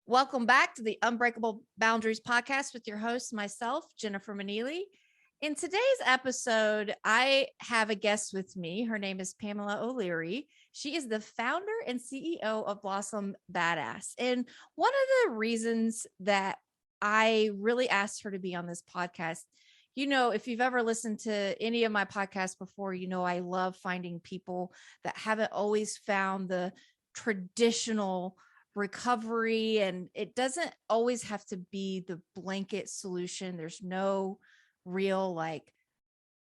Welcome back to the Unbreakable Boundaries podcast with your host, myself, Jennifer Manili. In today's episode, I have a guest with me. Her name is Pamela O'Leary. She is the founder and CEO of Blossom Badass. And one of the reasons that I really asked her to be on this podcast, if you've ever listened to any of my podcasts before, I love finding people that haven't always found the traditional recovery, and it doesn't always have to be the blanket solution. There's no real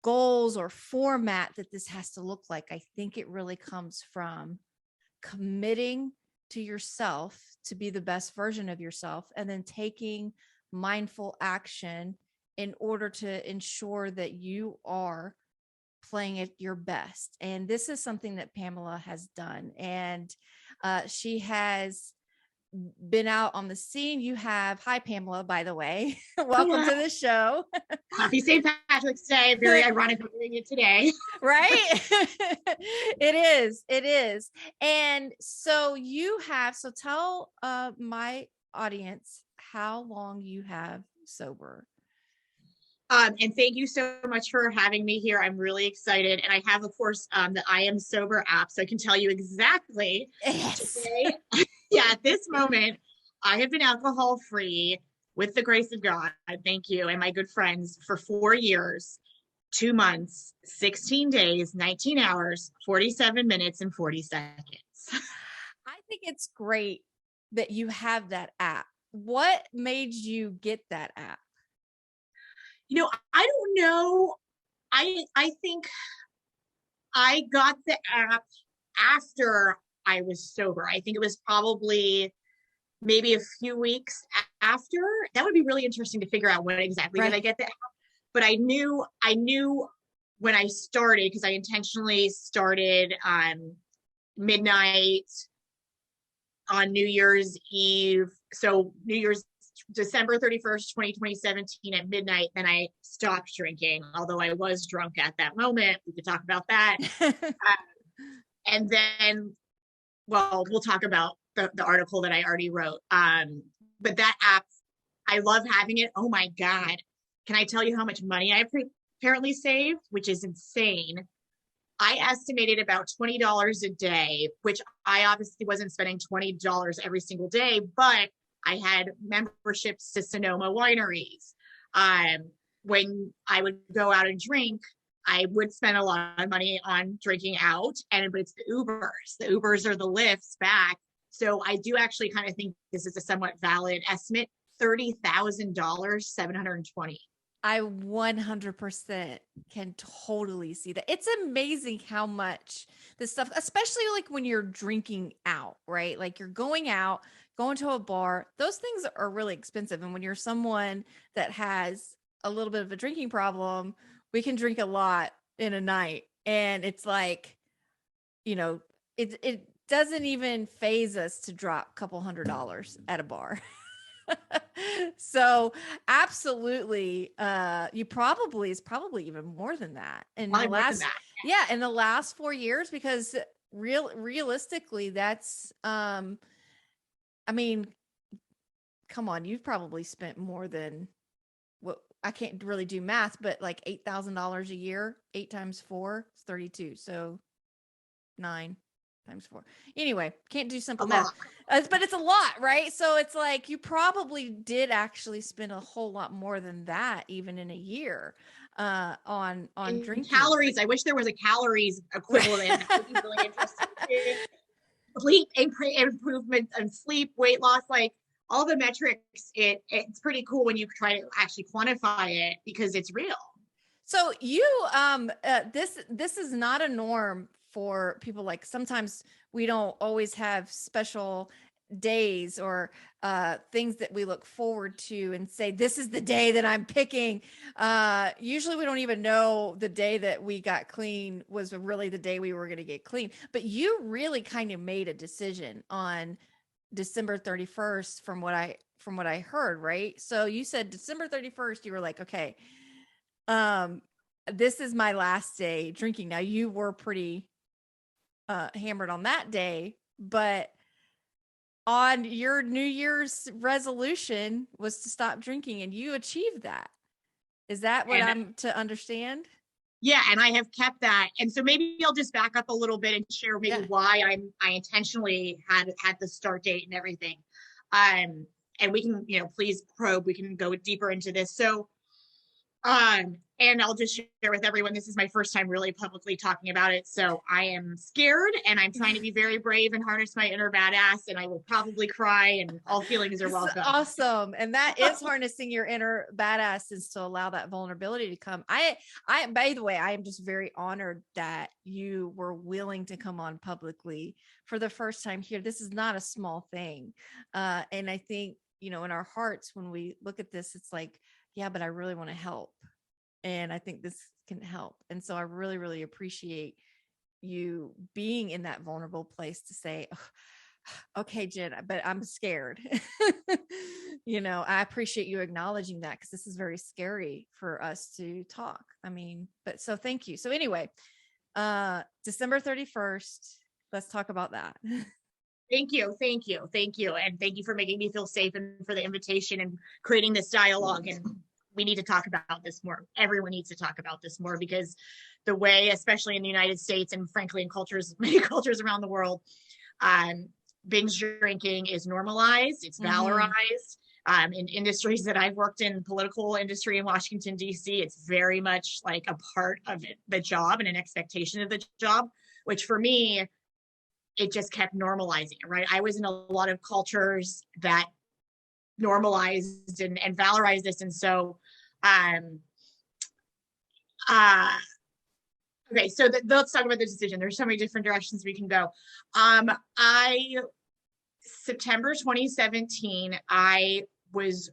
goals or format that this has to look like. I think it really comes from committing to yourself to be the best version of yourself, and then taking mindful action in order to ensure that you are playing at your best. And this is something that Pamela has done. And she has been out on the scene. Hi, Pamela, by the way. Welcome to the show. Happy St. Patrick's Day. Very ironic we're doing it today. Right? It is. And so tell my audience how long you have sober. And thank you so much for having me here. I'm really excited. And I have, of course, the I Am Sober app, so I can tell you exactly. Yes. Today, at this moment, I have been alcohol-free with the grace of God, thank you, and my good friends for 4 years, 2 months, 16 days, 19 hours, 47 minutes, and 40 seconds. I think it's great that you have that app. What made you get that app? I don't know. I think I got the app after I was sober. I think it was probably maybe a few weeks after. That would be really interesting to figure out when exactly did I get the app. But I knew when I started, because I intentionally started midnight on New Year's Eve. So December 31st, 2017 at midnight, then I stopped drinking, although I was drunk at that moment. We could talk about that. And then, we'll talk about the article that I already wrote. But that app, I love having it. Oh my God. Can I tell you how much money I apparently saved, which is insane? I estimated about $20 a day, which I obviously wasn't spending $20 every single day, but I had memberships to Sonoma wineries. When I would go out and drink, I would spend a lot of money on drinking out, but it's the Ubers. The Ubers are the lifts back. So I do actually kind of think this is a somewhat valid estimate. $30,000, 720. I 100% can totally see that. It's amazing how much this stuff, especially when you're drinking out, right? Like you're going out, going to a bar, those things are really expensive. And when you're someone that has a little bit of a drinking problem, we can drink a lot in a night. And it's it doesn't even faze us to drop a couple $100 at a bar. So absolutely, it's probably even more than that in the last, in the last 4 years, because realistically, that's, come on, you've probably spent more than what, I can't really do math, but like $8,000 a year, 8 times 4 is 32. So 9 times 4. Anyway, can't do simple math, but it's a lot, right? So it's like you probably did actually spend a whole lot more than that, even in a year, on drinking. Calories. I wish there was a calories equivalent. That would be really interesting. Sleep improvement and sleep, weight loss, like all the metrics. It's pretty cool when you try to actually quantify it, because it's real. So you, this is not a norm for people. Like sometimes we don't always have special days or things that we look forward to and say, this is the day that I'm picking. Usually we don't even know the day that we got clean was really the day we were going to get clean. But you really kind of made a decision on December 31st from what I heard, right? So you said December 31st, you were like, okay, this is my last day drinking. Now you were pretty hammered on that day, but on your New Year's resolution was to stop drinking, and you achieved that. Is that what I'm to understand? Yeah, and I have kept that. And so maybe I'll just back up a little bit and share maybe why I intentionally had the start date and everything. And we can, please probe, we can go deeper into this. So and I'll just share with everyone, this is my first time really publicly talking about it. So I am scared, and I'm trying to be very brave and harness my inner badass, and I will probably cry, and all feelings are welcome. Awesome. And that is harnessing your inner badass, is to allow that vulnerability to come. I, by the way, I am just very honored that you were willing to come on publicly for the first time here. This is not a small thing. And I think, in our hearts, when we look at this, it's like, yeah, but I really want to help. And I think this can help. And so I really, really appreciate you being in that vulnerable place to say, oh, okay, Jen, but I'm scared. I appreciate you acknowledging that, because this is very scary for us to talk. But so thank you. So anyway, December 31st, let's talk about that. Thank you. And thank you for making me feel safe, and for the invitation and creating this dialogue. And we need to talk about this more. Everyone needs to talk about this more, because the way, especially in the United States, and frankly, in many cultures around the world, binge drinking is normalized. It's valorized. In industries that I've worked in, political industry in Washington, D.C., it's very much like a part of the job and an expectation of the job, which for me, it just kept normalizing it, right? I was in a lot of cultures that normalized and valorized this. And so, okay, so let's talk about the decision. There's so many different directions we can go. September 2017, I was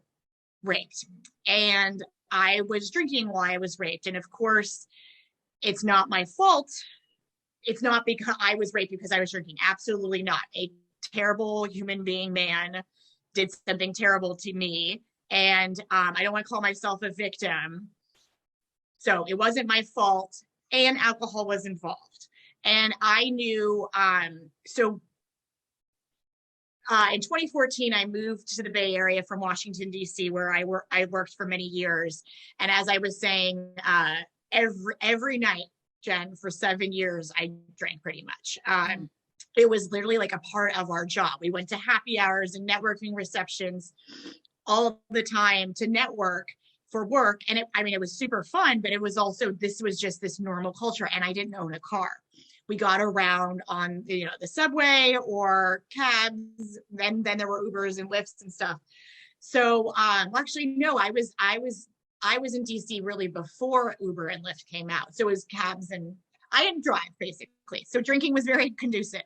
raped, and I was drinking while I was raped. And of course, it's not my fault. It's not because I was raped because I was drinking. Absolutely not. A terrible human being man did something terrible to me. And I don't want to call myself a victim. So it wasn't my fault, and alcohol was involved. And I knew, in 2014, I moved to the Bay Area from Washington, D.C., where I worked for many years. And as I was saying, every night, Jen, for 7 years, I drank pretty much. It was literally like a part of our job. We went to happy hours and networking receptions all the time to network for work. And it was super fun, but it was also, this was just this normal culture. And I didn't own a car. We got around on, the subway or cabs. Then there were Ubers and Lyfts and stuff. So, actually, no, I was in DC really before Uber and Lyft came out. So it was cabs, and I didn't drive, basically. So drinking was very conducive.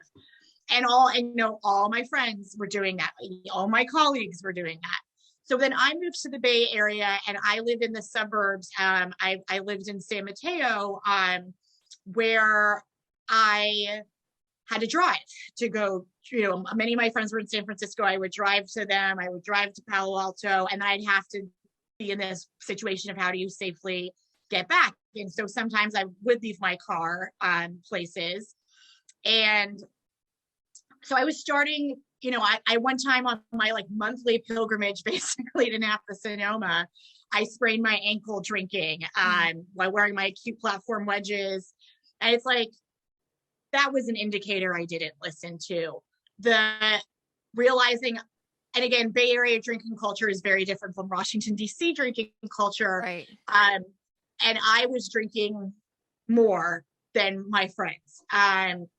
And all my friends were doing that. All my colleagues were doing that. So then I moved to the Bay Area, and I lived in the suburbs. I lived in San Mateo, where I had to drive to go, many of my friends were in San Francisco. I would drive to them. I would drive to Palo Alto, and I'd have to be in this situation of how do you safely get back. And so sometimes I would leave my car places. And so I was starting, I one time on my monthly pilgrimage basically to Napa Sonoma, I sprained my ankle drinking while wearing my acute platform wedges. And it's like, that was an indicator I didn't listen to. The realizing, and again, Bay Area drinking culture is very different from Washington, D.C. drinking culture. Right. And I was drinking more than my friends.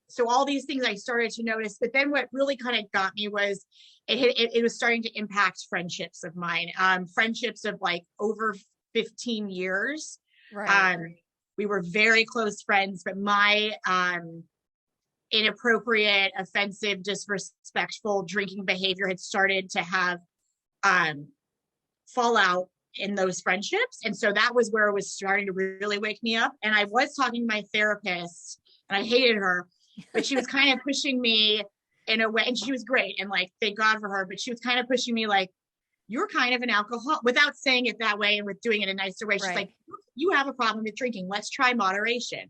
So all these things I started to notice, but then what really kind of got me was it was starting to impact friendships of mine, friendships of over 15 years. Right. We were very close friends, but my inappropriate, offensive, disrespectful drinking behavior had started to have fallout in those friendships. And so that was where it was starting to really wake me up. And I was talking to my therapist, and I hated her, but she was kind of pushing me in a way, and she was great. And thank God for her, but she was kind of pushing me you're kind of an alcoholic, without saying it that way and with doing it in a nicer way. She's right. You have a problem with drinking. Let's try moderation.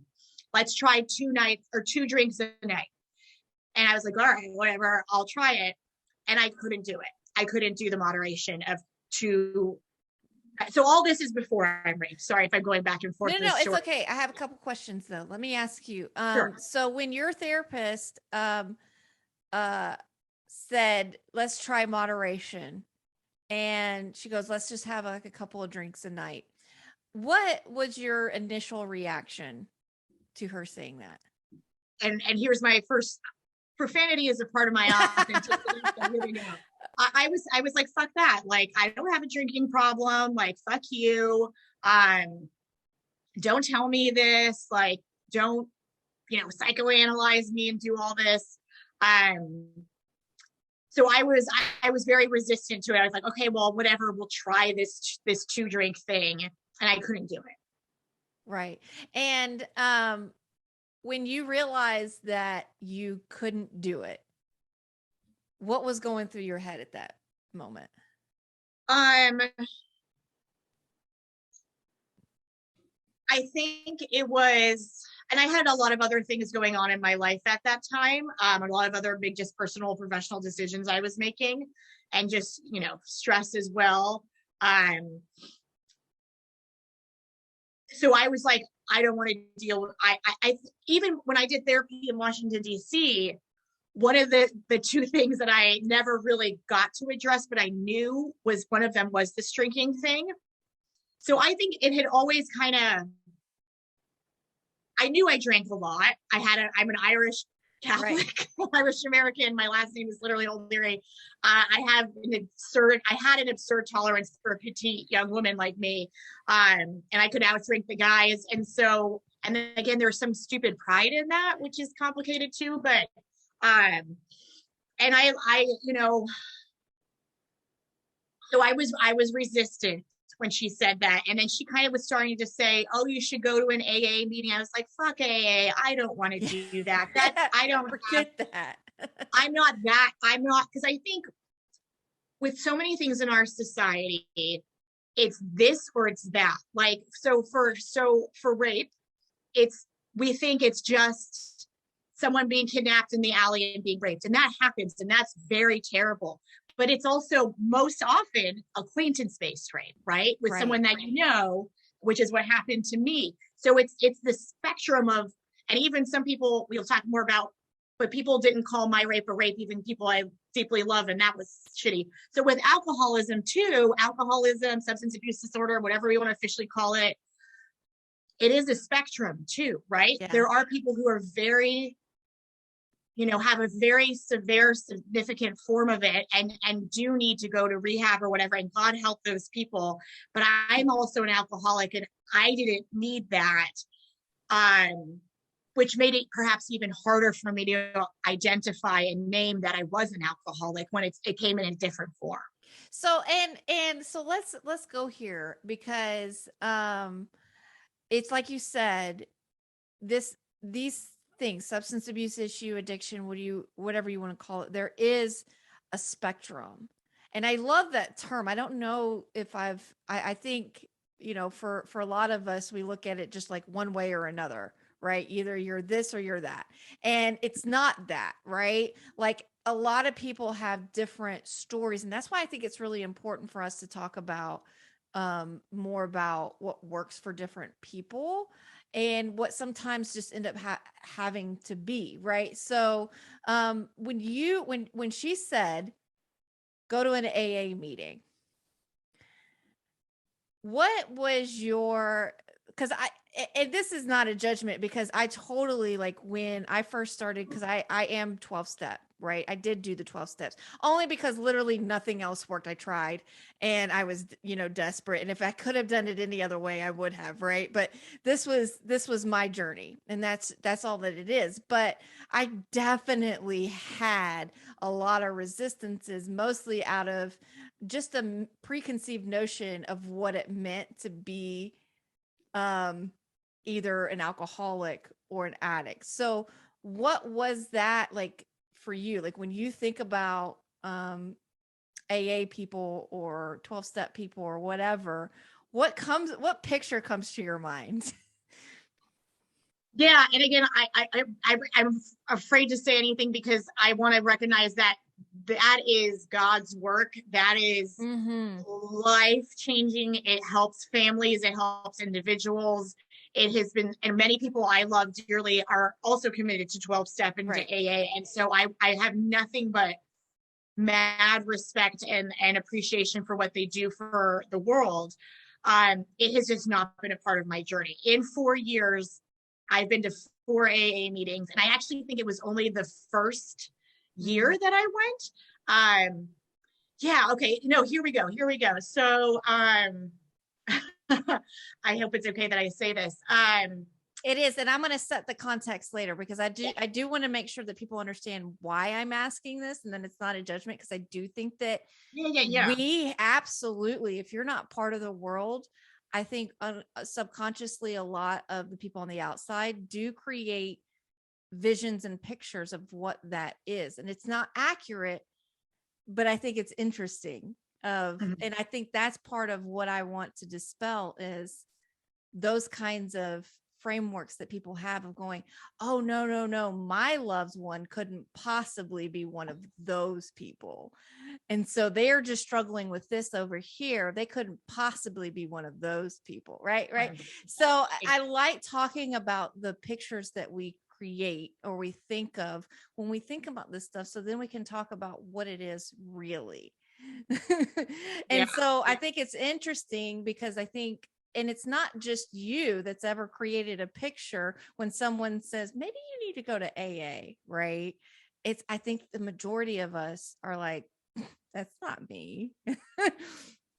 Let's try 2 drinks a night. And I was like, all right, whatever, I'll try it. and I couldn't do it. I couldn't do the moderation of two. So all this is before I'm raped. Sorry if I'm going back and forth. No, it's okay. I have a couple questions though. Let me ask you. Sure. So when your therapist said, let's try moderation, and she goes, let's just have like a couple of drinks a night, what was your initial reaction to her saying that? And here's my first: profanity is a part of my authenticity. So here we go. I was like, fuck that. Like, I don't have a drinking problem. Like, fuck you. Don't tell me this. Like, don't, psychoanalyze me and do all this. So I was very resistant to it. I was like, okay, well, whatever, we'll try this 2-drink thing. And I couldn't do it. Right. And when you realized that you couldn't do it, what was going through your head at that moment? I think it was, and I had a lot of other things going on in my life at that time. A lot of other big, just personal, professional decisions I was making, and just, stress as well. So I was like, I don't want to deal with, I even when I did therapy in Washington, D.C., one of the 2 things that I never really got to address, but I knew was one of them was the drinking thing. So I think it had always kind of, I knew I drank a lot. I'm an Irish Catholic, right. Irish American. My last name is literally O'Leary. I had an absurd tolerance for a petite young woman like me. And I could outdrink the guys. And then again, there's some stupid pride in that, which is complicated too. But, and so I was resistant when she said that. And then she kind of was starting to say, oh, you should go to an AA meeting. I was like, fuck AA. I don't want to do that. I don't forget that. I'm not, because I think with so many things in our society, it's this or it's that. Like, so for rape, we think it's just someone being kidnapped in the alley and being raped. And that happens. And that's very terrible. But it's also most often acquaintance-based rape, right? With someone that which is what happened to me. So it's the spectrum of, and even some people we'll talk more about, but people didn't call my rape a rape, even people I deeply love, and that was shitty. So with alcoholism, substance abuse disorder, whatever you want to officially call it, it is a spectrum too, right? Yeah. There are people who are very, have a very severe, significant form of it and do need to go to rehab or whatever, and God help those people. But I'm also an alcoholic, and I didn't need that, which made it perhaps even harder for me to identify and name that I was an alcoholic when it came in a different form. So, and so let's go here, because it's like you said, these things, substance abuse issue, addiction, whatever you want to call it, there is a spectrum. And I love that term. I don't know if I think, for a lot of us, we look at it just like one way or another, right? Either you're this or you're that. And it's not that, right? Like, a lot of people have different stories. And that's why I think it's really important for us to talk about more about what works for different people and what sometimes just end up having to be, right? So when she said, go to an AA meeting, what was because and this is not a judgment, because I totally, like, when I first started, because I am 12-step, right? I did do the 12 steps only because literally nothing else worked. I tried and I was, desperate. And if I could have done it any other way, I would have, right? But this was my journey, and that's all that it is. But I definitely had a lot of resistances, mostly out of just a preconceived notion of what it meant to be either an alcoholic or an addict. So what was that like for you? Like, when you think about AA people or 12-step people or whatever, what picture comes to your mind? Yeah. And again, I'm afraid to say anything because I want to recognize that that is God's work. That is life changing. It helps families. It helps individuals. It has been, and many people I love dearly are also committed to 12 step and to AA. And so I have nothing but mad respect and appreciation for what they do for the world. It has just not been a part of my journey. In 4 years, I've been to 4 AA meetings, and I actually think it was only the first year that I went. Yeah, okay. No, here we go. So I hope it's okay that I say this. It is, and I'm going to set the context later because I do want to make sure that people understand why I'm asking this, and then it's not a judgment, because I do think that we absolutely, if you're not part of the world, I think subconsciously a lot of the people on the outside do create visions and pictures of what that is, and it's not accurate, but I think it's interesting. And I think that's part of what I want to dispel is those kinds of frameworks that people have of going, oh, no, my loved one couldn't possibly be one of those people. And so they're just struggling with this over here. They couldn't possibly be one of those people. Right. So I like talking about the pictures that we create or we think of when we think about this stuff. So then we can talk about what it is really. So I think it's interesting because I think, and it's not just you that's ever created a picture when someone says, maybe you need to go to AA, right? I think the majority of us are like, that's not me.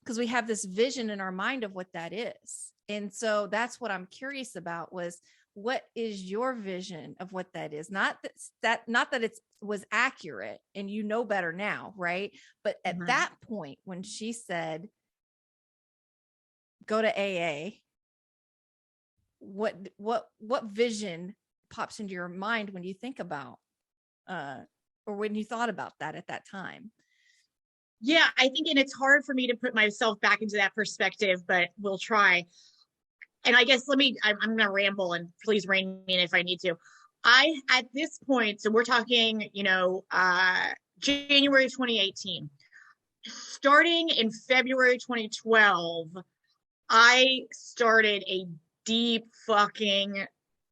Because we have this vision in our mind of what that is. And so that's what I'm curious about was, what is your vision of what that is? Not that it was accurate and you know better now, right? But at that point, when she said, go to AA, what vision pops into your mind when you think about or when you thought about that at that time? Yeah, I think, and it's hard for me to put myself back into that perspective, but we'll try. And I guess I'm going to ramble, and please rein me in if I need to. At this point, so we're talking, January 2018, starting in February 2012, I started a deep fucking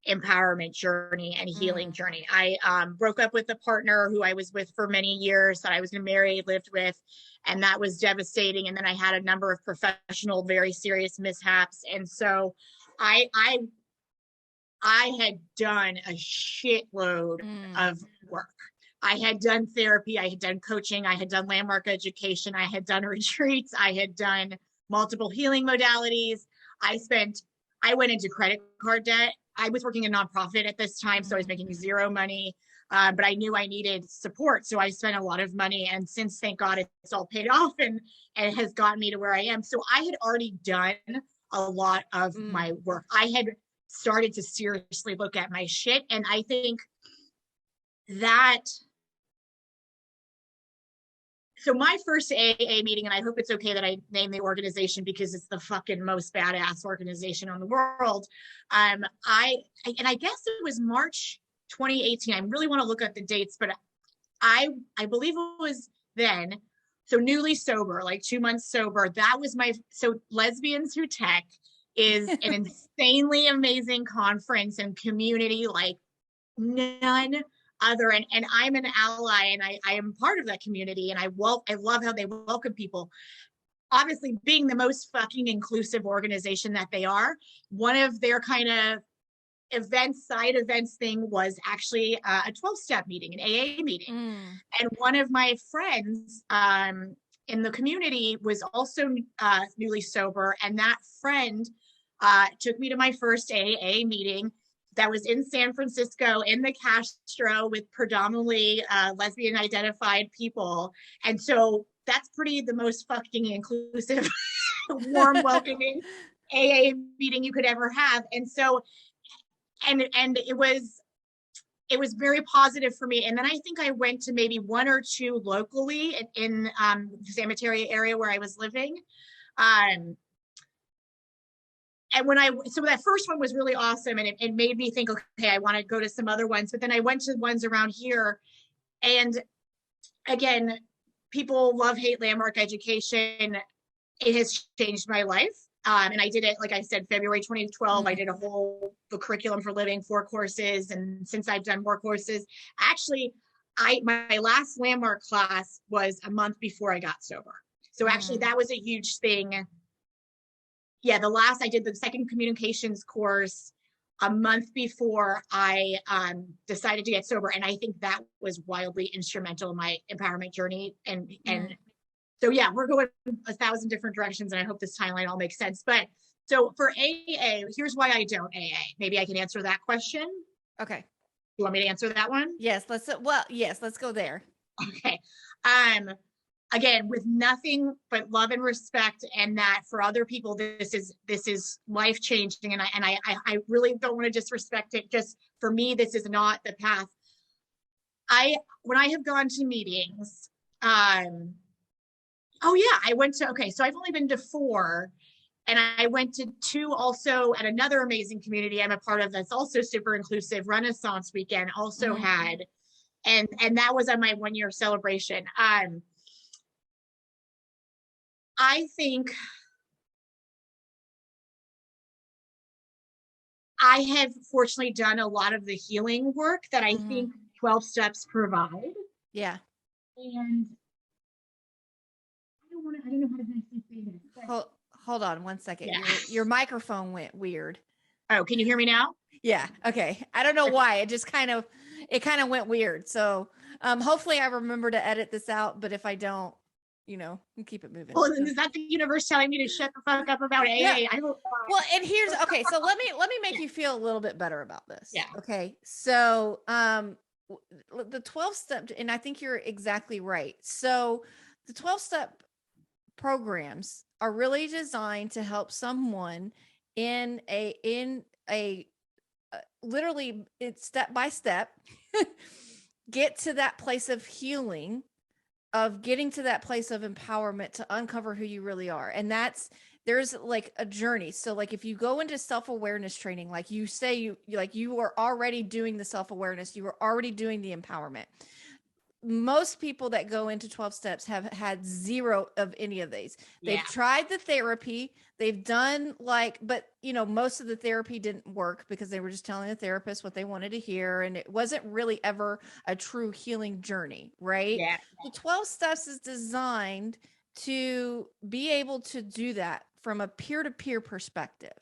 empowerment journey and healing journey. I broke up with a partner who I was with for many years that I was going to marry, lived with, and that was devastating. And then I had a number of professional, very serious mishaps. And so I had done a shitload of work. I had done therapy, I had done coaching, I had done landmark education, I had done retreats, I had done multiple healing modalities. I went into credit card debt. I was working a nonprofit at this time, so I was making zero money, but I knew I needed support. So I spent a lot of money, and since, thank God, it's all paid off and it has gotten me to where I am. So I had already done a lot of my work. I had started to seriously look at my shit. And I think that, so my first AA meeting, and I hope it's okay that I name the organization because it's the fucking most badass organization in the world. I guess it was March 2018. I really want to look at the dates, but I believe it was then. So newly sober, like 2 months sober. That was so Lesbians Who Tech is an insanely amazing conference and community like none other. And I'm an ally, and I am part of that community, and I love how they welcome people. Obviously, being the most fucking inclusive organization that they are, one of their kind of side events thing was actually a 12-step meeting, an AA meeting. And one of my friends in the community was also newly sober, and that friend took me to my first AA meeting that was in San Francisco in the Castro with predominantly lesbian identified people. And so that's the most fucking inclusive, warm, welcoming AA meeting you could ever have. And so, and it was very positive for me. And then I think I went to maybe 1 or 2 locally in the San Mateo area where I was living. And so that first one was really awesome, and it made me think, okay, I want to go to some other ones. But then I went to ones around here, and again, people love, hate landmark education. It has changed my life. And I did it, like I said, February 2012, I did the curriculum for living, 4 courses. And since I've done more courses, actually, my last landmark class was a month before I got sober. So actually that was a huge thing. Yeah, I did the second communications course a month before I decided to get sober. And I think that was wildly instrumental in my empowerment journey. And so, yeah, we're going 1,000 different directions, and I hope this timeline all makes sense. But so for AA, here's why I don't AA. Maybe I can answer that question. Okay. You want me to answer that one? Yes, let's go there. Okay. Again, with nothing but love and respect, and that for other people, this is life changing, and I really don't want to disrespect it. Just for me, this is not the path. When I have gone to meetings, oh yeah, I went to, okay, so I've only been to 4, and I went to 2 also at another amazing community I'm a part of that's also super inclusive. Renaissance Weekend also had, and that was on my 1-year celebration. I think I have fortunately done a lot of the healing work that I think 12 steps provide. Yeah. And I don't know how to say this. Hold on one second. Yeah. Your microphone went weird. Oh, can you hear me now? Yeah. Okay. I don't know why. It just kind of went weird. So hopefully I remember to edit this out, but if I don't, keep it moving. Well, is that the universe telling me to shut the fuck up about AA? Yeah. Well, and here's, okay, so let me make you feel a little bit better about this. Yeah. Okay. So the 12 step, and I think you're exactly right. So the 12-step programs are really designed to help someone in a literally it's step by step get to that place of healing, of getting to that place of empowerment to uncover who you really are. And there's like a journey. So like if you go into self-awareness training, like you say, you are already doing the self-awareness, you are already doing the empowerment. Most people that go into 12 steps have had 0 of any of these. They've tried the therapy, they've done but most of the therapy didn't work because they were just telling the therapist what they wanted to hear. And it wasn't really ever a true healing journey, right? Yeah. The 12 steps is designed to be able to do that from a peer-to-peer perspective,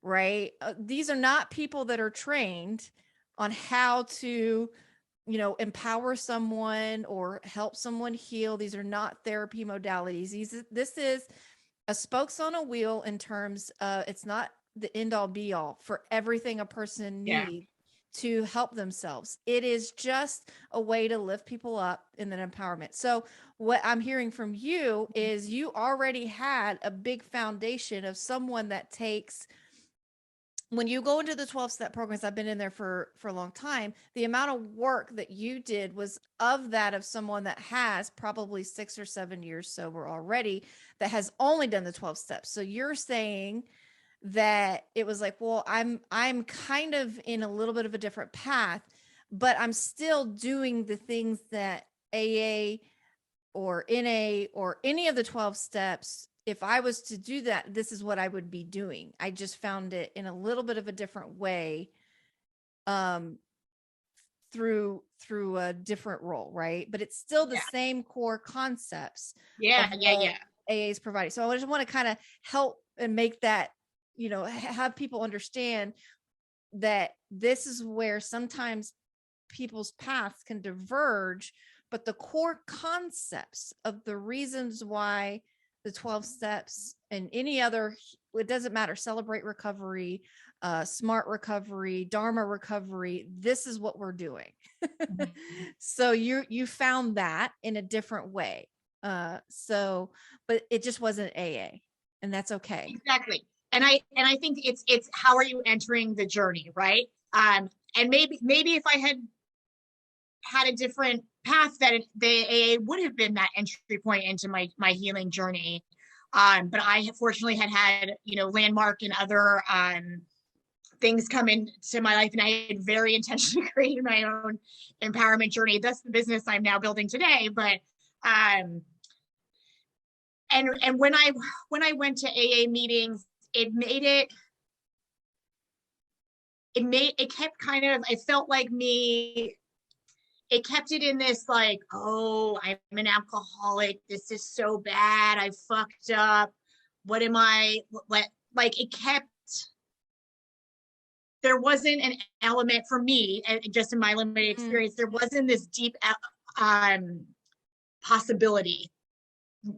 right? These are not people that are trained on how to empower someone or help someone heal. These are not therapy modalities. This is a spokes on a wheel in terms of, it's not the end all be all for everything a person needs to help themselves. It is just a way to lift people up in that empowerment. So what I'm hearing from you is you already had a big foundation of someone that takes, when you go into the 12-step programs, I've been in there for a long time, the amount of work that you did was of someone that has probably 6 or 7 years sober already, that has only done the 12 steps. So you're saying that it was like, well, I'm kind of in a little bit of a different path, but I'm still doing the things that AA or NA or any of the 12 steps, if I was to do that, this is what I would be doing. I just found it in a little bit of a different way, through a different role, right? But it's still the same core concepts. AA is providing. So I just want to kind of help and make that, have people understand that this is where sometimes people's paths can diverge, but the core concepts of the reasons why the 12 steps and any other, it doesn't matter, celebrate recovery, smart recovery, Dharma recovery, this is what we're doing. So you found that in a different way. But it just wasn't AA, and that's okay. Exactly. And I think it's how are you entering the journey, right? And maybe if I had a different path, that the AA would have been that entry point into my healing journey. But I fortunately had Landmark and other things come into my life, and I had very intentionally created my own empowerment journey. That's the business I'm now building today. But and when I went to AA meetings, it kept kind of, I felt like me, it kept it in this like, oh, I'm an alcoholic, this is so bad, I fucked up, what am I, what, like it kept, there wasn't an element for me, just in my limited experience, there wasn't this deep possibility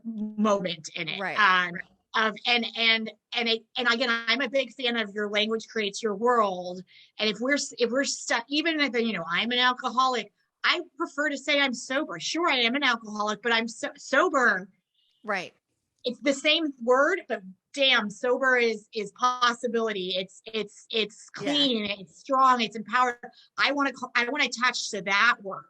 moment in it. Right. And again, I'm a big fan of your language creates your world. And if we're stuck, even if, I'm an alcoholic, I prefer to say I'm sober. Sure, I am an alcoholic, but I'm sober. Right. It's the same word, but damn, sober is possibility. It's clean, it's strong, it's empowered. I want to attach to that word.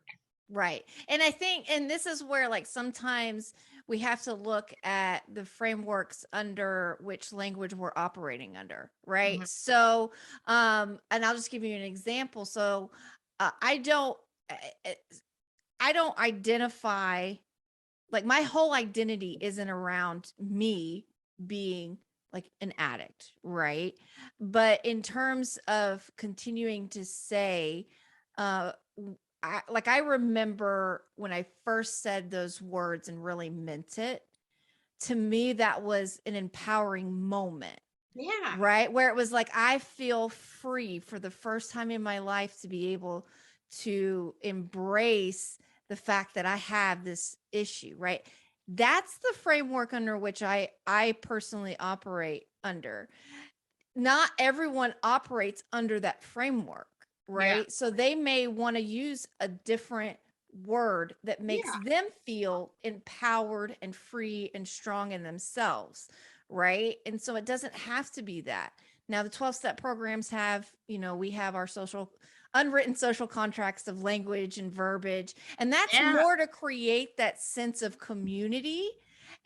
Right. And I think, and this is where like sometimes we have to look at the frameworks under which language we're operating under. Right. Mm-hmm. So, and I'll just give you an example. So, I don't identify, like my whole identity isn't around me being like an addict. Right. But in terms of continuing to say, I remember when I first said those words and really meant it. To me, that was an empowering moment. Yeah. Right. Where it was like, I feel free for the first time in my life to be able to embrace the fact that I have this issue. Right. That's the framework under which I personally operate under. Not everyone operates under that framework. Right. Yeah. So they may want to use a different word that makes them feel empowered and free and strong in themselves. Right. And so it doesn't have to be that. Now, the 12-step programs have, we have our unwritten social contracts of language and verbiage. And that's more to create that sense of community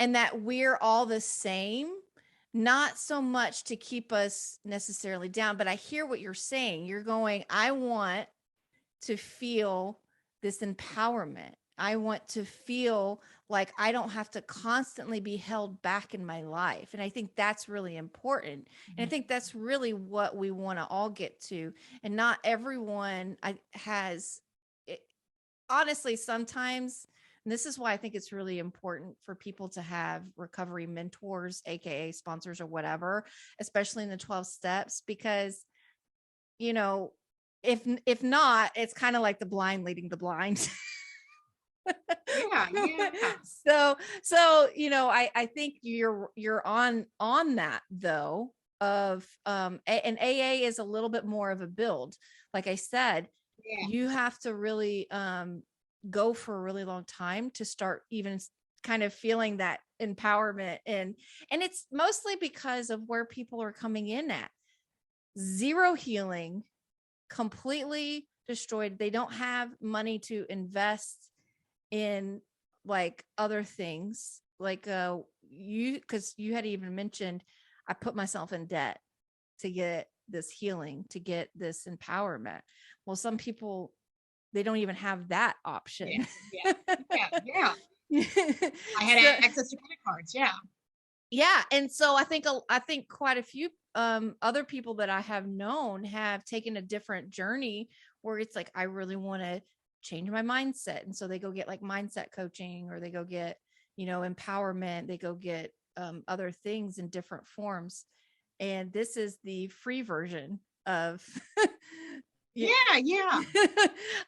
and that we're all the same. Not so much to keep us necessarily down, but I hear what you're saying. You're going, I want to feel this empowerment. I want to feel like I don't have to constantly be held back in my life. And I think that's really important. And I think that's really what we want to all get to. And not everyone has it. Honestly, sometimes, and this is why I think it's really important for people to have recovery mentors, AKA sponsors or whatever, especially in the 12 steps, because, if not, it's kind of like the blind leading the blind. Yeah. So, I think you're on that though of, and AA is a little bit more of a build. Like I said, you have to really, go for a really long time to start even kind of feeling that empowerment. And it's mostly because of where people are coming in at. Zero healing, completely destroyed. They don't have money to invest in like other things, like because you had even mentioned I put myself in debt to get this healing, to get this empowerment. Well, some people, they don't even have that option. Yeah. I had access to credit cards. Yeah. And so I think quite a few other people that I have known have taken a different journey where it's like, I really want to change my mindset. And so they go get like mindset coaching, or they go get, empowerment, they go get other things in different forms. And this is the free version of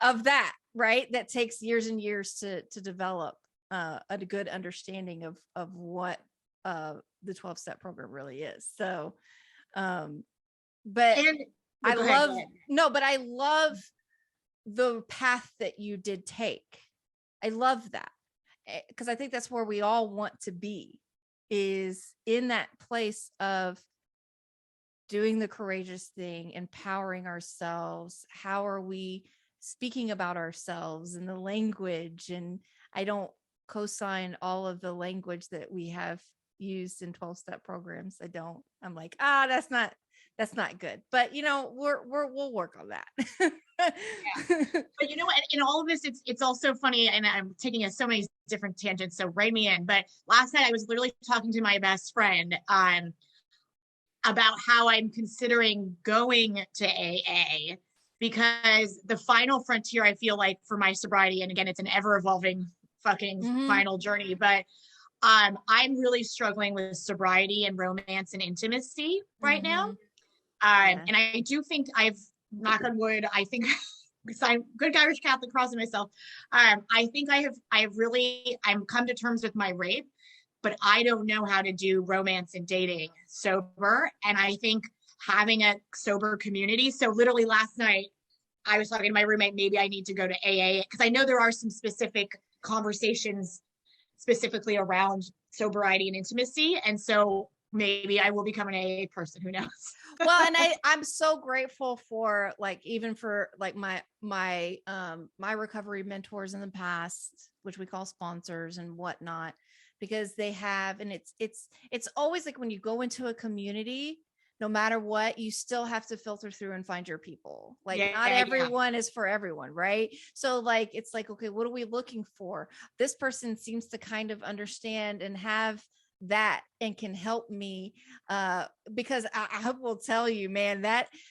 of that, right? That takes years and years to develop a good understanding of what the 12-step program really is. So, but I love the path that you did take. I love that, because I think that's where we all want to be, is in that place of doing the courageous thing, empowering ourselves. How are we speaking about ourselves and the language? And I don't co-sign all of the language that we have used in 12-step programs. I'm like, that's That's not good, but we'll work on that. Yeah. But you know what, in all of this, it's also funny, and I'm taking so many different tangents, so rein me in. But last night I was literally talking to my best friend about how I'm considering going to AA, because the final frontier, I feel like, for my sobriety, and again, it's an ever evolving fucking final journey, but I'm really struggling with sobriety and romance and intimacy right now. And I do think knock on wood, I think, because I'm good Irish Catholic crossing myself. I think I'm come to terms with my rape, but I don't know how to do romance and dating sober. And I think having a sober community. So literally last night, I was talking to my roommate, maybe I need to go to AA, because I know there are some specific conversations specifically around sobriety and intimacy. And so maybe I will become an AA person, who knows? Well, and I'm so grateful for even for my recovery mentors in the past, which we call sponsors and whatnot, because they have, and it's always like when you go into a community, no matter what, you still have to filter through and find your people. Not everyone is for everyone, right? So it's like, okay, what are we looking for? This person seems to kind of understand and have that and can help me, because I will tell you, man,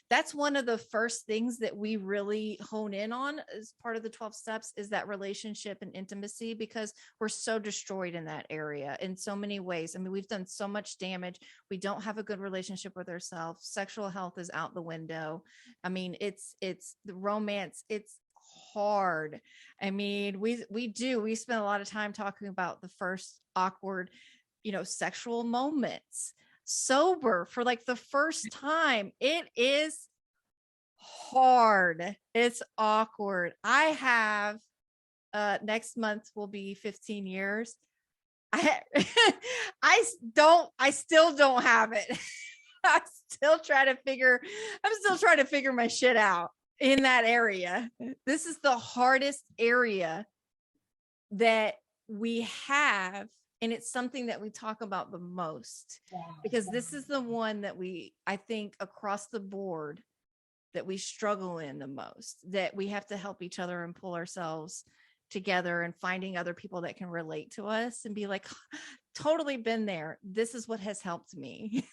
that's one of the first things that we really hone in on as part of the 12 steps, is that relationship and intimacy, because we're so destroyed in that area in so many ways. I mean, we've done so much damage. We don't have a good relationship with ourselves. Sexual health is out the window. I mean, it's the romance, it's hard. I mean, we spend a lot of time talking about the first awkward sexual moments sober for the first time. It is hard. It's awkward. I have next month will be 15 years. I still don't have it. I'm still trying to figure my shit out in that area. This is the hardest area that we have. And it's something that we talk about the most, because this is the one that I think across the board, that we struggle in the most, that we have to help each other and pull ourselves together, and finding other people that can relate to us and be like, totally been there. This is what has helped me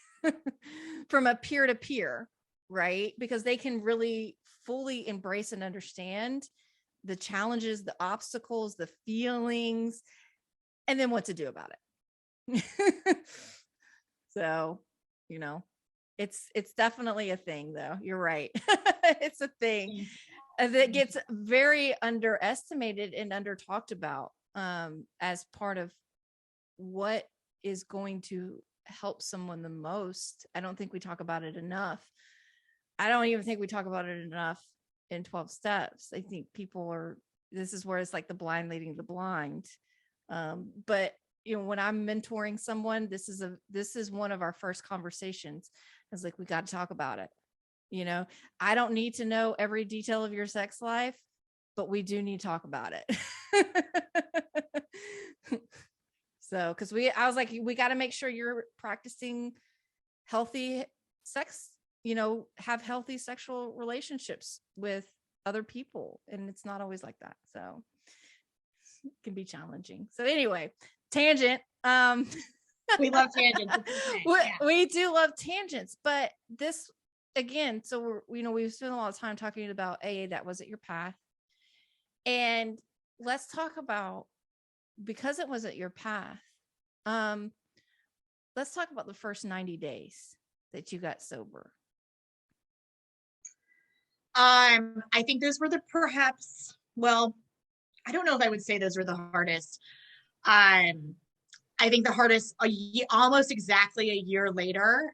from a peer to peer, right? Because they can really fully embrace and understand the challenges, the obstacles, the feelings, and then what to do about it. So, it's definitely a thing, though. You're right. It's a thing that gets very underestimated and under talked about, as part of what is going to help someone the most. I don't think we talk about it enough. I don't even think we talk about it enough in 12 steps. I think this is where it's like the blind leading the blind. But when I'm mentoring someone, this is one of our first conversations. It's like, we got to talk about it. I don't need to know every detail of your sex life, but we do need to talk about it. So, because I was like, we got to make sure you're practicing healthy sex, have healthy sexual relationships with other people. And it's not always like that. So it can be challenging. So anyway, tangent. We love tangents. We do love tangents, but this again, so we've spent a lot of time talking about AA, that wasn't your path. And let's talk about, because it wasn't your path, let's talk about the first 90 days that you got sober. I think those were I don't know if I would say those were the hardest. I think the hardest, almost exactly a year later,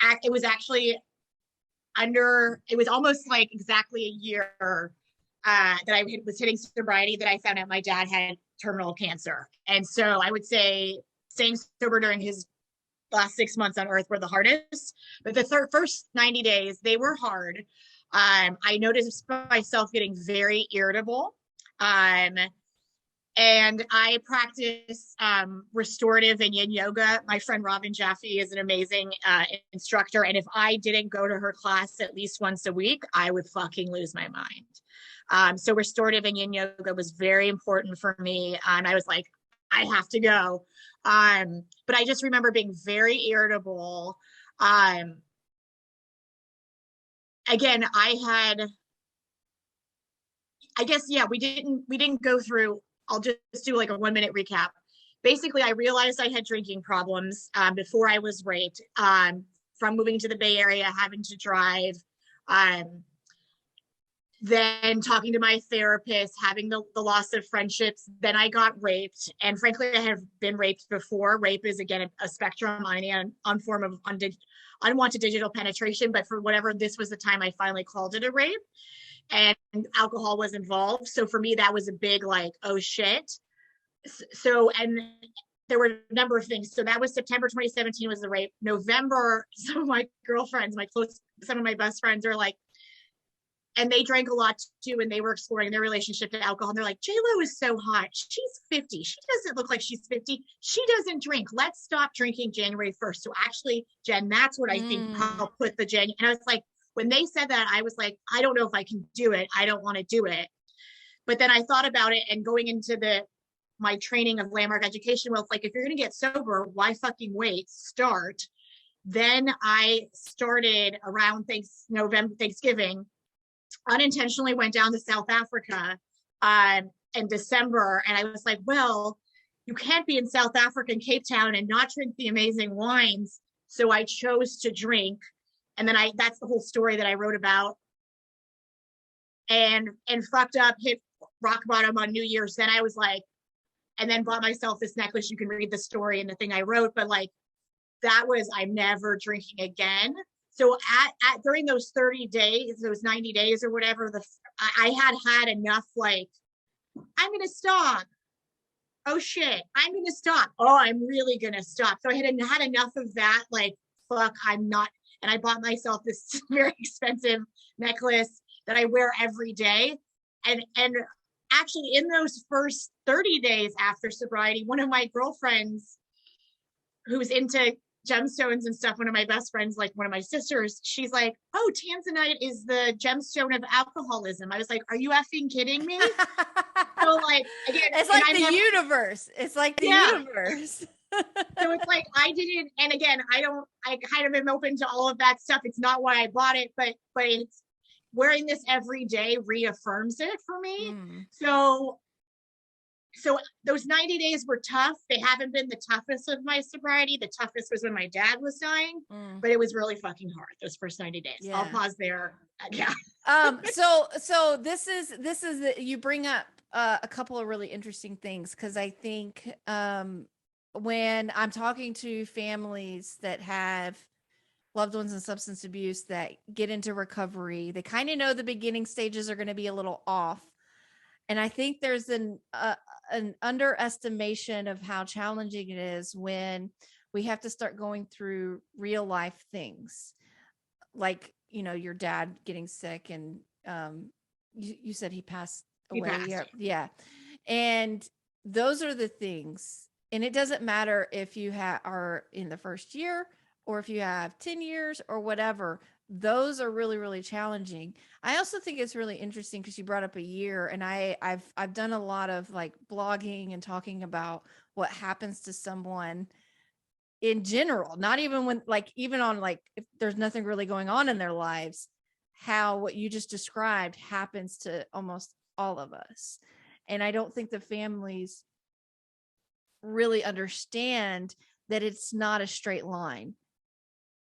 it was almost like exactly a year that I was hitting sobriety, that I found out my dad had terminal cancer. And so I would say staying sober during his last 6 months on earth were the hardest, but the first 90 days, they were hard. I noticed myself getting very irritable. And I practice restorative and yin yoga. My friend Robin Jaffe is an amazing instructor. And if I didn't go to her class at least once a week, I would fucking lose my mind. So restorative and yin yoga was very important for me. And I was like, I have to go. But I just remember being very irritable. Again, I guess, yeah, we didn't go through. I'll just do like a 1-minute recap. Basically, I realized I had drinking problems before I was raped, from moving to the Bay Area, having to drive, then talking to my therapist, having the loss of friendships. Then I got raped. And frankly, I have been raped before. Rape is, again, a spectrum on form of unwanted digital penetration. But for whatever, this was the time I finally called it a rape. And alcohol was involved. So for me, that was a big like, oh shit. So, and there were a number of things. So that was September 2017 was the rape. November, some of my girlfriends, some of my best friends are like, and they drank a lot too, and they were exploring their relationship to alcohol. And they're like, J-Lo is so hot. She's 50. She doesn't look like she's 50. She doesn't drink. Let's stop drinking January 1st. So actually, Jen, that's what I think helped put the January. And I was like, when they said that, I was like, I don't know if I can do it. I don't want to do it. But then I thought about it, and going into my training of landmark education, well, it's like, if you're going to get sober, why fucking wait? Start. Then I started around Thanksgiving, unintentionally went down to South Africa in December. And I was like, well, you can't be in South Africa and Cape Town and not drink the amazing wines. So I chose to drink. And then that's the whole story that I wrote about, and fucked up, hit rock bottom on New Year's. Then I was like, and then bought myself this necklace. You can read the story in the thing I wrote, but like, that was, I'm never drinking again. So during those 30 days, those 90 days or whatever, I had enough, like, I'm going to stop. Oh shit, I'm going to stop. Oh, I'm really going to stop. So I had enough of that. Like, fuck, I'm not. And I bought myself this very expensive necklace that I wear every day. And actually, in those first 30 days after sobriety, one of my girlfriends who's into gemstones and stuff, one of my best friends, like one of my sisters, she's like, oh, tanzanite is the gemstone of alcoholism. I was like, are you effing kidding me? So like, again, it's like the universe. It's like the universe. So it's like, I didn't, and again, I kind of am open to all of that stuff. It's not why I bought it, but it's wearing this every day reaffirms it for me. So those 90 days were tough. They haven't been the toughest of my sobriety. The toughest was when my dad was dying, but it was really fucking hard those first 90 days. Yeah. I'll pause there. Yeah. So this is you bring up a couple of really interesting things, because I think when I'm talking to families that have loved ones in substance abuse that get into recovery, they kind of know the beginning stages are going to be a little off. And I think there's an underestimation of how challenging it is when we have to start going through real life things, like, your dad getting sick, and you said he passed away. Yeah. And those are the things. And it doesn't matter if you are in the first year or if you have 10 years or whatever. Those are really, really challenging. I also think it's really interesting because you brought up a year, and I've done a lot of like blogging and talking about what happens to someone in general, not even when, like, even on, like, if there's nothing really going on in their lives, how what you just described happens to almost all of us. And I don't think the families really understand that it's not a straight line.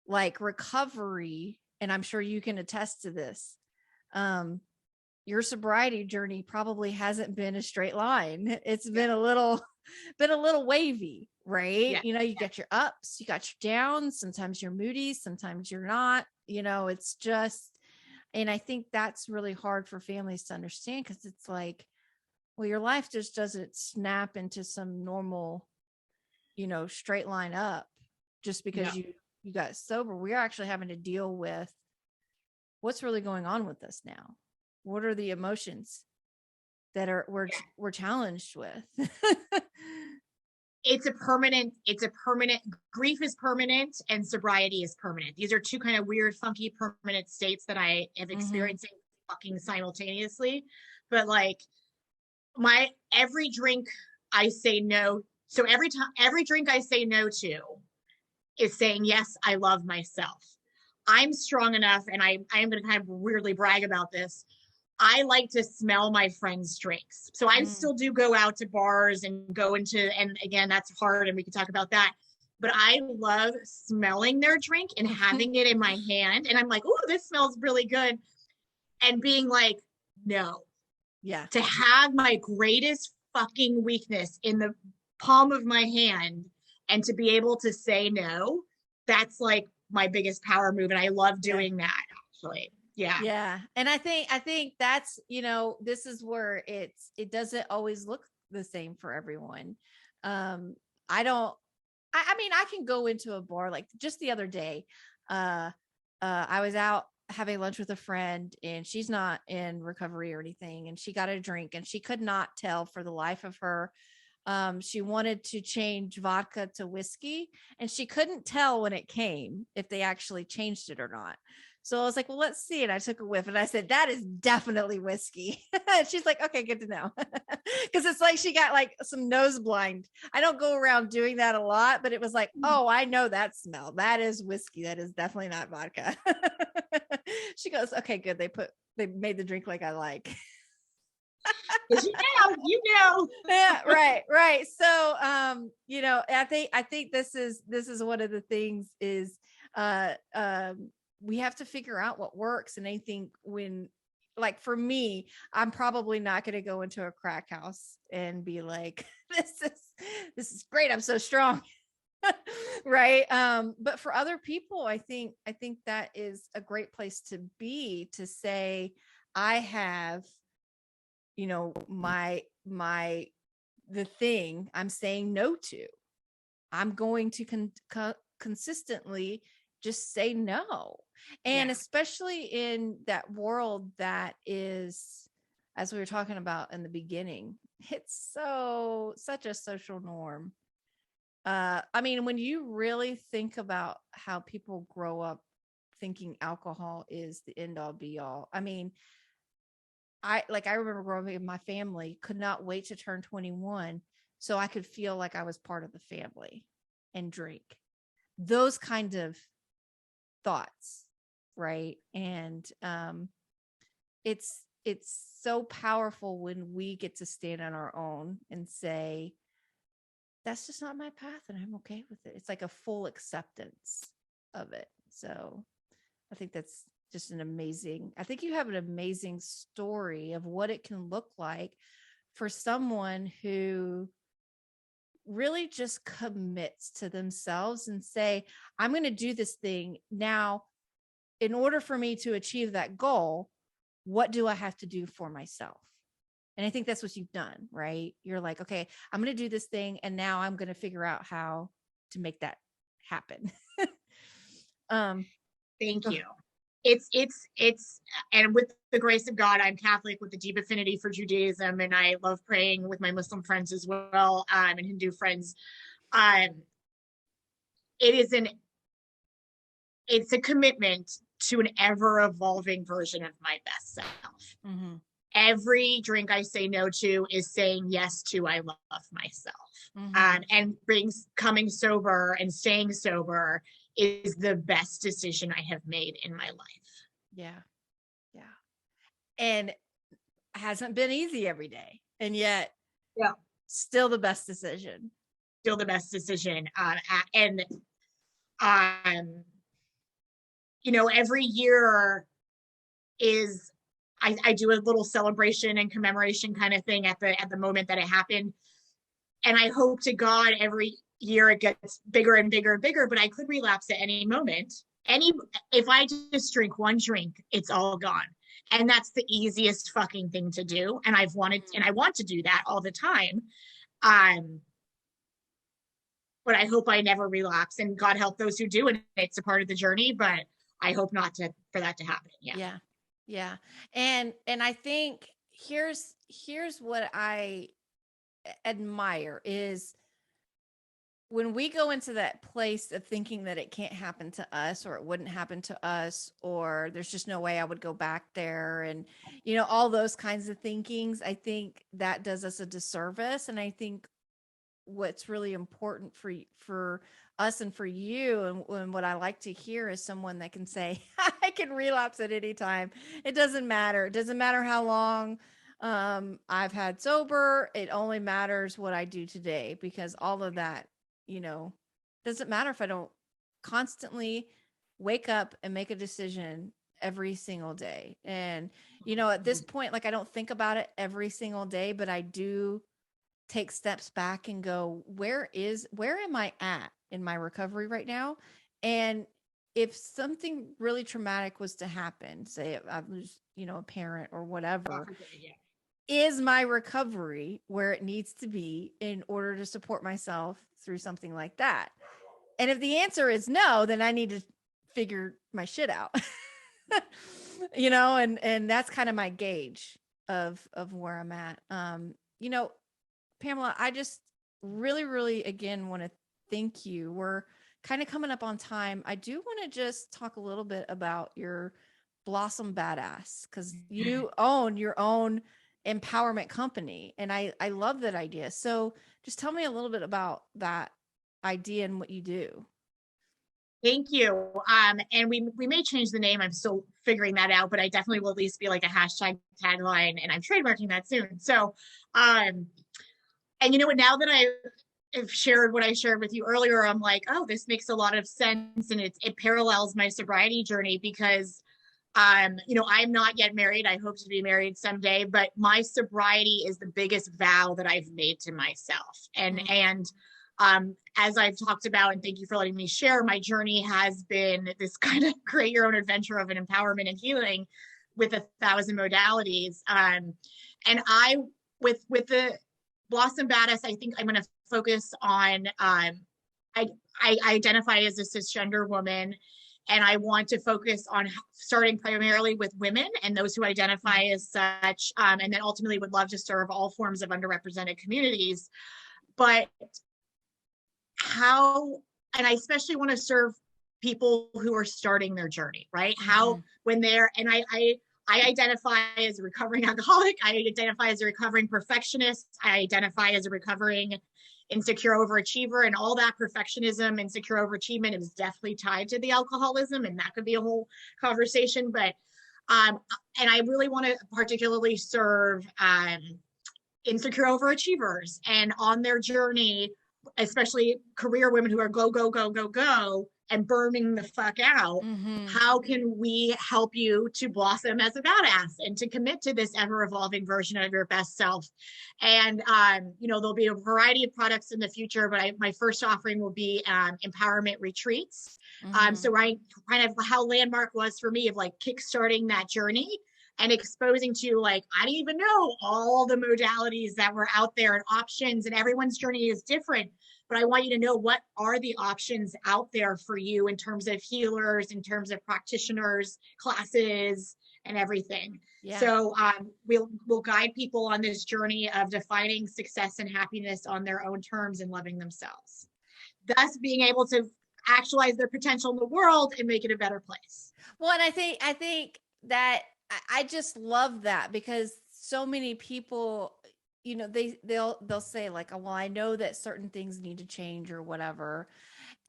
Like recovery, and I'm sure you can attest to this, your sobriety journey probably hasn't been a straight line. It's been a little wavy, right? You got your ups, you got your downs. Sometimes you're moody, sometimes you're not. It's just, and I think that's really hard for families to understand, because it's like, well, your life just doesn't snap into some normal, straight line up just because you got sober. We're actually having to deal with what's really going on with us now. What are the emotions? that we're challenged with. It's a permanent, grief is permanent and sobriety is permanent. These are two kind of weird, funky, permanent states that I have experiencing fucking simultaneously. But like every drink I say no. So every drink I say no to is saying, yes, I love myself. I'm strong enough, and I am going to kind of weirdly brag about this. I like to smell my friends' drinks. So I still do go out to bars and go into, and again, that's hard and we can talk about that. But I love smelling their drink and having it in my hand. And I'm like, oh, this smells really good. And being like, no. Yeah. To have my greatest fucking weakness in the palm of my hand and to be able to say no, that's like my biggest power move. And I love doing that, actually. Yeah. And I think that's, this is where it doesn't always look the same for everyone. I mean, I can go into a bar, like just the other day, I was out having lunch with a friend, and she's not in recovery or anything. And she got a drink, and she could not tell for the life of her. She wanted to change vodka to whiskey, and she couldn't tell when it came if they actually changed it or not. So I was like, well, let's see. And I took a whiff, and I said, that is definitely whiskey. She's like, okay, good to know. Cause it's like, she got like some nose blind. I don't go around doing that a lot, but it was like, oh, I know that smell. That is whiskey. That is definitely not vodka. She goes, okay, good. They made the drink like I like. you know. Yeah, right. So, I think this is one of the things is, we have to figure out what works. And I think when, like for me, I'm probably not going to go into a crack house and be like, this is great, I'm so strong. Right. But for other people, I think that is a great place to be, to say, I have, the thing I'm saying no to. I'm going to consistently just say no. And especially in that world that is, as we were talking about in the beginning, it's such a social norm. I mean, when you really think about how people grow up thinking alcohol is the end all be all. I mean, I remember growing up in my family, could not wait to turn 21 so I could feel like I was part of the family and drink. Those kind of thoughts, right? And it's so powerful when we get to stand on our own and say, that's just not my path, and I'm okay with it. It's like a full acceptance of it. So I think that's just I think you have an amazing story of what it can look like for someone who really just commits to themselves and say, I'm going to do this thing. Now, in order for me to achieve that goal, what do I have to do for myself? And I think that's what you've done, right? You're like, okay, I'm going to do this thing, and now I'm going to figure out how to make that happen. Thank you. It's, and with the grace of God, I'm Catholic with a deep affinity for Judaism, and I love praying with my Muslim friends as well, and Hindu friends. It's a commitment to an ever evolving version of my best self. Mm-hmm. Every drink I say no to is saying yes to I love myself. Mm-hmm. And coming sober and staying sober is the best decision I have made in my life. Yeah. And it hasn't been easy every day. And yet, still the best decision. Every year is, I do a little celebration and commemoration kind of thing at the moment that it happened. And I hope to God every year it gets bigger and bigger and bigger, but I could relapse at any moment. If I just drink one drink, it's all gone. And that's the easiest fucking thing to do. And I want to do that all the time. But I hope I never relapse, and God help those who do. And it's a part of the journey, but I hope not for that to happen. Yeah. And I think here's here's what I admire is when we go into that place of thinking that it can't happen to us or it wouldn't happen to us or there's just no way I would go back there and all those kinds of thinkings, I think that does us a disservice. And I think what's really important for us and for you and what I like to hear is someone that can say I can relapse at any time. It doesn't matter how long I've had sober. It only matters what I do today, because all of that, doesn't matter if I don't constantly wake up and make a decision every single day. And at this point, like, I don't think about it every single day, but I do take steps back and go, where am I at in my recovery right now? And if something really traumatic was to happen, say I lose, a parent or whatever, is my recovery where it needs to be in order to support myself through something like that? And if the answer is no, then I need to figure my shit out. And that's kind of my gauge of where I'm at. Pamela, I just really, really, again, want to thank you. We're kind of coming up on time. I do want to just talk a little bit about your Blossom Badass, because you own your own empowerment company. And I love that idea. So just tell me a little bit about that idea and what you do. Thank you. And we may change the name. I'm still figuring that out, but I definitely will at least be like a hashtag tagline, and I'm trademarking that soon. So, and what, now that I've shared what I shared with you earlier, I'm like, oh, this makes a lot of sense. And it parallels my sobriety journey because, I'm not yet married. I hope to be married someday, but my sobriety is the biggest vow that I've made to myself. And as I've talked about, and thank you for letting me share, my journey has been this kind of create your own adventure of an empowerment and healing with 1,000 modalities. And I, with the Blossom Badass, I think I'm going to focus on, I identify as a cisgender woman, and I want to focus on starting primarily with women and those who identify as such, and then ultimately would love to serve all forms of underrepresented communities. But and I especially want to serve people who are starting their journey, right? When they're, and I identify as a recovering alcoholic. I identify as a recovering perfectionist. I identify as a recovering insecure overachiever, and all that perfectionism, insecure overachievement is definitely tied to the alcoholism, and that could be a whole conversation. But and I really want to particularly serve insecure overachievers and on their journey, especially career women who are go and burning the fuck out. How can we help you to blossom as a badass and to commit to this ever evolving version of your best self? And there'll be a variety of products in the future, but my first offering will be empowerment retreats. So kind of how Landmark was for me, of like kickstarting that journey and exposing to, like, I didn't even know all the modalities that were out there and options, and everyone's journey is different. But I want you to know what are the options out there for you in terms of healers, in terms of practitioners, classes, and everything. Yeah. So we'll guide people on this journey of defining success and happiness on their own terms and loving themselves, thus being able to actualize their potential in the world and make it a better place. Well, and I think that I just love that, because so many people, they'll say like, oh, well, I know that certain things need to change or whatever.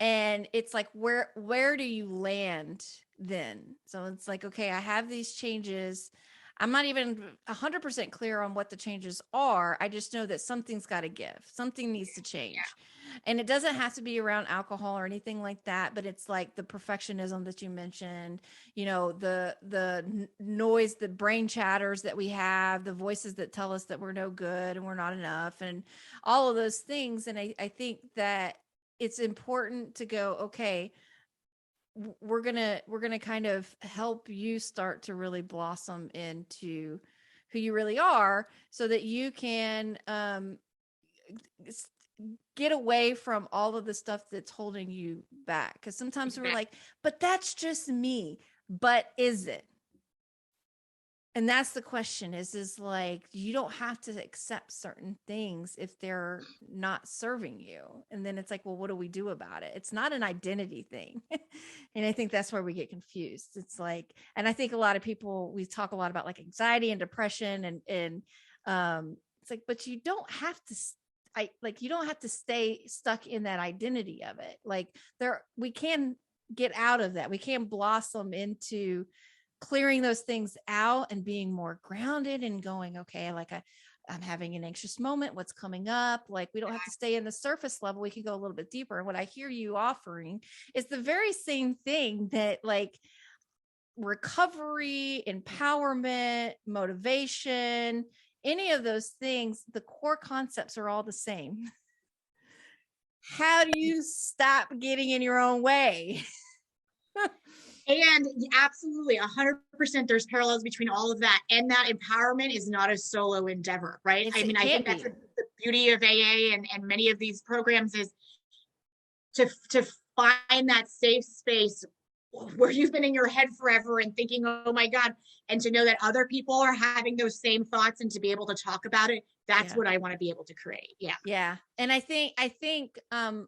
And it's like, where do you land then? So it's like, okay, I have these changes. I'm not even 100% clear on what the changes are. I just know that something's got to give. Something needs to change. Yeah. And it doesn't have to be around alcohol or anything like that, but it's like the perfectionism that you mentioned, the noise, the brain chatters that we have, the voices that tell us that we're no good and we're not enough, and all of those things. And I think that it's important to go, okay, we're gonna kind of help you start to really blossom into who you really are, so that you can get away from all of the stuff that's holding you back. Because sometimes we're like, but that's just me. But is it? And that's the question is like, you don't have to accept certain things if they're not serving you. And then it's like, well, what do we do about it? It's not an identity thing. And I think that's where we get confused. It's like, and I think a lot of people, we talk a lot about like anxiety and depression and it's like, but you don't have to, you don't have to stay stuck in that identity of it. Like we can get out of that. We can blossom into clearing those things out and being more grounded and going, okay, like I'm having an anxious moment. What's coming up? Like, we don't have to stay in the surface level. We can go a little bit deeper. And what I hear you offering is the very same thing that like recovery, empowerment, motivation, any of those things, the core concepts are all the same. How do you stop getting in your own way? And absolutely 100% there's parallels between all of that, and that empowerment is not a solo endeavor, right? I mean, I think that's the beauty of AA and many of these programs is to find that safe space where you've been in your head forever and thinking, oh my God, and to know that other people are having those same thoughts and to be able to talk about it. That's what I want to be able to create. Yeah. Yeah. And I think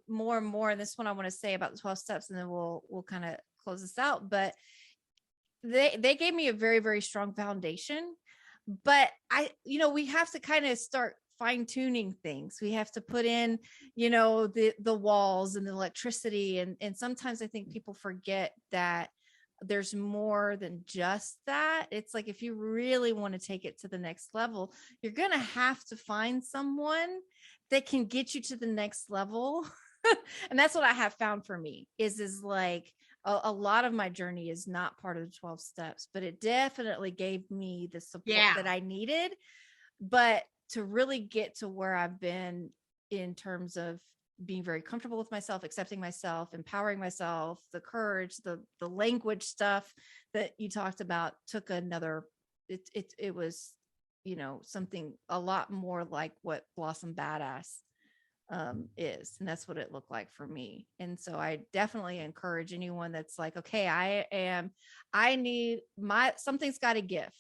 more and more, and this is what I want to say about the 12 steps, and then we'll kind of close this out, but they gave me a very, very strong foundation, but we have to kind of start fine tuning things. We have to put in, the walls and the electricity. And sometimes I think people forget that there's more than just that. It's like, if you really want to take it to the next level, you're going to have to find someone that can get you to the next level. And that's what I have found for me is like, a lot of my journey is not part of the 12 steps, but it definitely gave me the support that I needed. But to really get to where I've been in terms of being very comfortable with myself, accepting myself, empowering myself, the courage, the language stuff that you talked about took another, it was, something a lot more like what Blossom Badass is. And that's what it looked like for me. And so I definitely encourage anyone that's like, okay, something's got to give.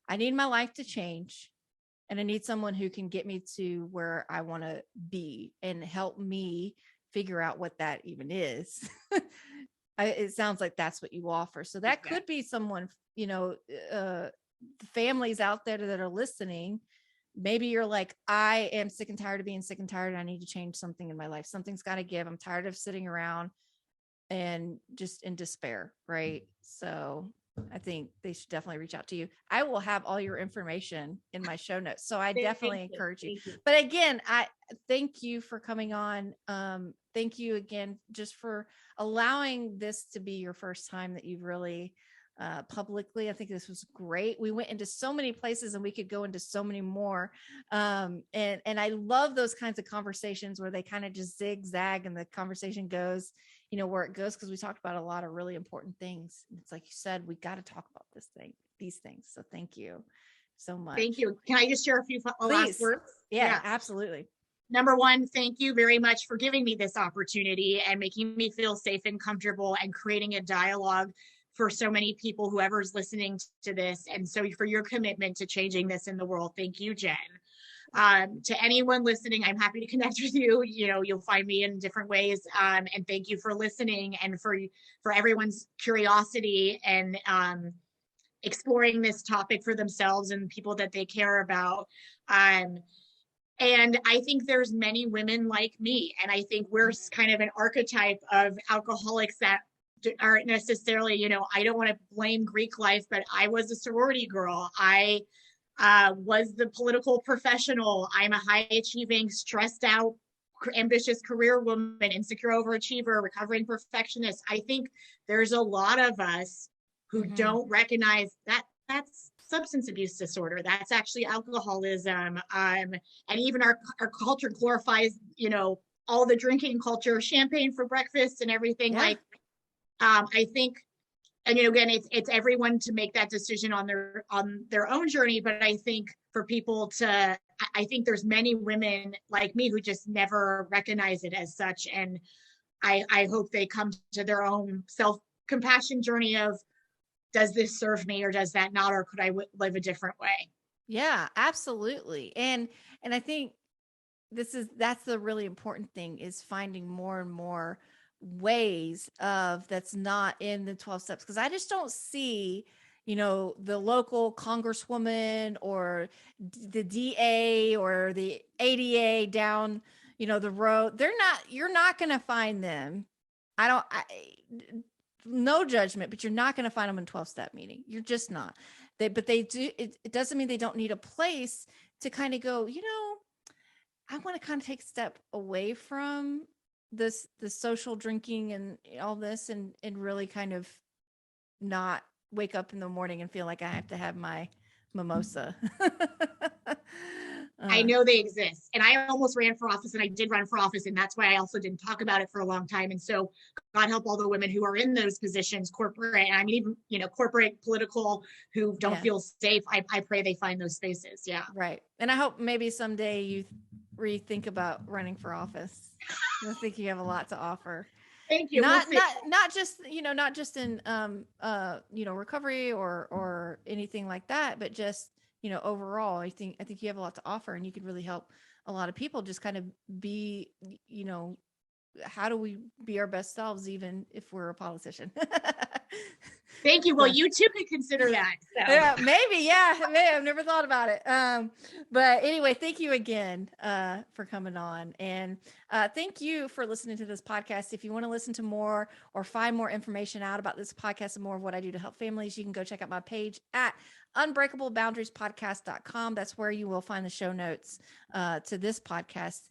I need my life to change. And I need someone who can get me to where I want to be and help me figure out what that even is. It sounds like that's what you offer. So that could be someone, families out there that are listening. Maybe you're like, I am sick and tired of being sick and tired, and I need to change something in my life. Something's got to give. I'm tired of sitting around and just in despair. Right. So I think they should definitely reach out to you. I will have all your information in my show notes. So I definitely encourage you. But again, I thank you for coming on. Thank you again, just for allowing this to be your first time that you've really publicly. I think this was great. We went into so many places and we could go into so many more. And I love those kinds of conversations where they kind of just zigzag and the conversation goes, where it goes, because we talked about a lot of really important things. It's like you said, we got to talk about these things. So thank you so much. Thank you. Can I just share a few last words? Yeah, absolutely. Number one, thank you very much for giving me this opportunity and making me feel safe and comfortable and creating a dialogue for so many people, whoever's listening to this. And so for your commitment to changing this in the world. Thank you, Jen. To anyone listening, I'm happy to connect with you. You'll find me in different ways. And thank you for listening and for everyone's curiosity and exploring this topic for themselves and people that they care about. And I think there's many women like me. And I think we're kind of an archetype of alcoholics that aren't necessarily, I don't want to blame Greek life, but I was a sorority girl. I was the political professional. I'm a high achieving, stressed out, ambitious career woman, insecure overachiever, recovering perfectionist. I think there's a lot of us who don't recognize that that's substance abuse disorder. That's actually alcoholism. And even our culture glorifies, all the drinking culture, champagne for breakfast and everything. I think, and again, it's everyone to make that decision on their own journey. But I think for people I think there's many women like me who just never recognize it as such. And I hope they come to their own self-compassion journey of does this serve me or does that not, or could I live a different way? Yeah, absolutely. And I think that's the really important thing, is finding more and more ways of that's not in the 12 steps. Cause I just don't see, the local congresswoman or the DA or the ADA down, the road. You're not going to find them. No judgment, but you're not going to find them in 12-step meeting. You're just not. But they do, it doesn't mean they don't need a place to kind of go, I want to kind of take a step away from the social drinking and all this, and really kind of not wake up in the morning and feel like I have to have my mimosa. I know they exist. And I almost ran for office, and I did run for office. And that's why I also didn't talk about it for a long time. And so God help all the women who are in those positions, corporate, and I mean, even, corporate, political, who don't feel safe. I pray they find those spaces. Yeah. Right. And I hope maybe someday you rethink about running for office. I think you have a lot to offer. Thank you. Not just, not just in, recovery or anything like that, but just, overall, I think you have a lot to offer, and you could really help a lot of people just kind of be, how do we be our best selves, even if we're a politician? Thank you. Well, you too could consider that. So. Yeah, maybe. Yeah. I've never thought about it. But anyway, thank you again for coming on. And thank you for listening to this podcast. If you want to listen to more or find more information out about this podcast and more of what I do to help families, you can go check out my page at unbreakableBoundariesPodcast.com. That's where you will find the show notes to this podcast.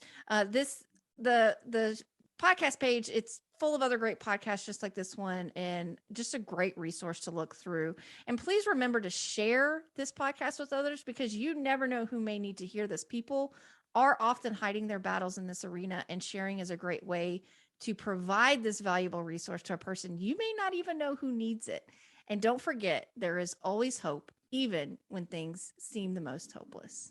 The podcast page, it's full of other great podcasts just like this one, and just a great resource to look through. And please remember to share this podcast with others, because you never know who may need to hear this. People are often hiding their battles in this arena, and sharing is a great way to provide this valuable resource to a person you may not even know who needs it. And don't forget, there is always hope, even when things seem the most hopeless.